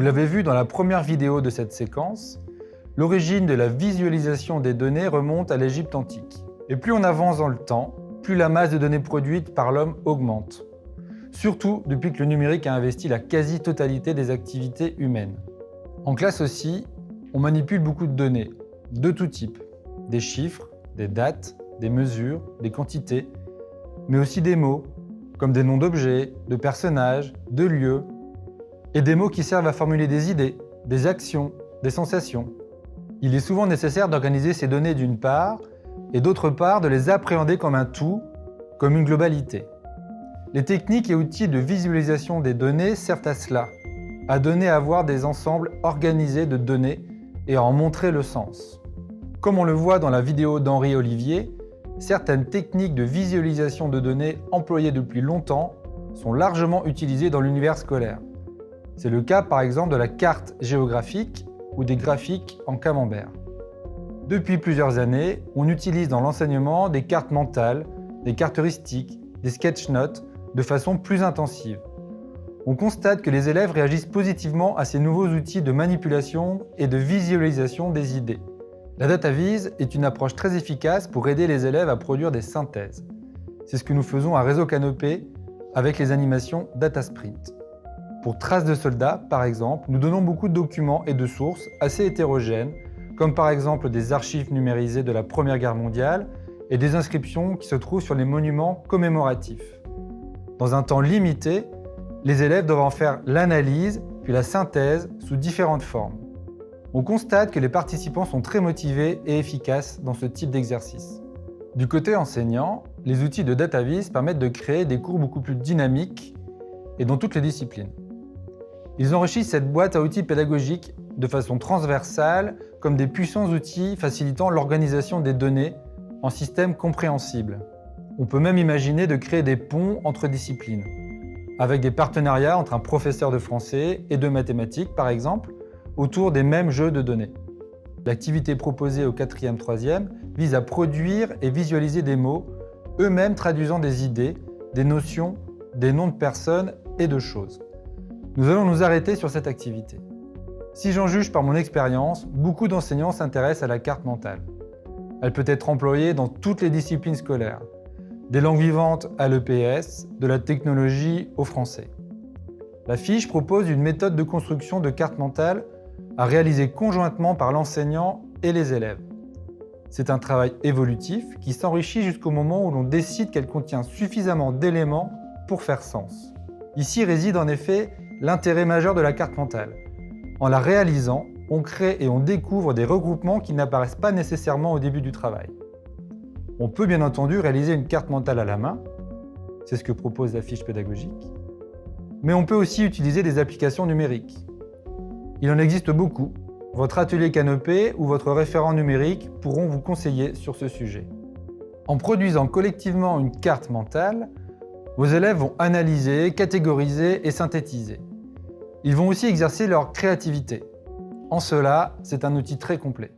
Vous l'avez vu dans la première vidéo de cette séquence, l'origine de la visualisation des données remonte à l'Égypte antique. Et plus on avance dans le temps, plus la masse de données produites par l'homme augmente. Surtout depuis que le numérique a investi la quasi-totalité des activités humaines. En classe aussi, on manipule beaucoup de données, de tout type. Des chiffres, des dates, des mesures, des quantités, mais aussi des mots, comme des noms d'objets, de personnages, de lieux, et des mots qui servent à formuler des idées, des actions, des sensations. Il est souvent nécessaire d'organiser ces données d'une part, et d'autre part de les appréhender comme un tout, comme une globalité. Les techniques et outils de visualisation des données servent à cela, à donner à voir des ensembles organisés de données et à en montrer le sens. Comme on le voit dans la vidéo d'Henri Olivier, certaines techniques de visualisation de données employées depuis longtemps sont largement utilisées dans l'univers scolaire. C'est le cas par exemple de la carte géographique ou des graphiques en camembert. Depuis plusieurs années, on utilise dans l'enseignement des cartes mentales, des cartes heuristiques, des sketch notes de façon plus intensive. On constate que les élèves réagissent positivement à ces nouveaux outils de manipulation et de visualisation des idées. La DataVis est une approche très efficace pour aider les élèves à produire des synthèses. C'est ce que nous faisons à Réseau Canopé avec les animations DataSprint. Pour Traces de soldats, par exemple, nous donnons beaucoup de documents et de sources assez hétérogènes, comme par exemple des archives numérisées de la Première Guerre mondiale et des inscriptions qui se trouvent sur les monuments commémoratifs. Dans un temps limité, les élèves doivent en faire l'analyse puis la synthèse sous différentes formes. On constate que les participants sont très motivés et efficaces dans ce type d'exercice. Du côté enseignant, les outils de DataVis permettent de créer des cours beaucoup plus dynamiques et dans toutes les disciplines. Ils enrichissent cette boîte à outils pédagogiques de façon transversale comme des puissants outils facilitant l'organisation des données en systèmes compréhensibles. On peut même imaginer de créer des ponts entre disciplines, avec des partenariats entre un professeur de français et de mathématiques par exemple, autour des mêmes jeux de données. L'activité proposée au 4e, 3e vise à produire et visualiser des mots, eux-mêmes traduisant des idées, des notions, des noms de personnes et de choses. Nous allons nous arrêter sur cette activité. Si j'en juge par mon expérience, beaucoup d'enseignants s'intéressent à la carte mentale. Elle peut être employée dans toutes les disciplines scolaires, des langues vivantes à l'EPS, de la technologie au français. La fiche propose une méthode de construction de carte mentale à réaliser conjointement par l'enseignant et les élèves. C'est un travail évolutif qui s'enrichit jusqu'au moment où l'on décide qu'elle contient suffisamment d'éléments pour faire sens. Ici réside en effet l'intérêt majeur de la carte mentale. En la réalisant, on crée et on découvre des regroupements qui n'apparaissent pas nécessairement au début du travail. On peut bien entendu réaliser une carte mentale à la main, c'est ce que propose la fiche pédagogique, mais on peut aussi utiliser des applications numériques. Il en existe beaucoup. Votre atelier Canopé ou votre référent numérique pourront vous conseiller sur ce sujet. En produisant collectivement une carte mentale, vos élèves vont analyser, catégoriser et synthétiser. Ils vont aussi exercer leur créativité. En cela, c'est un outil très complet.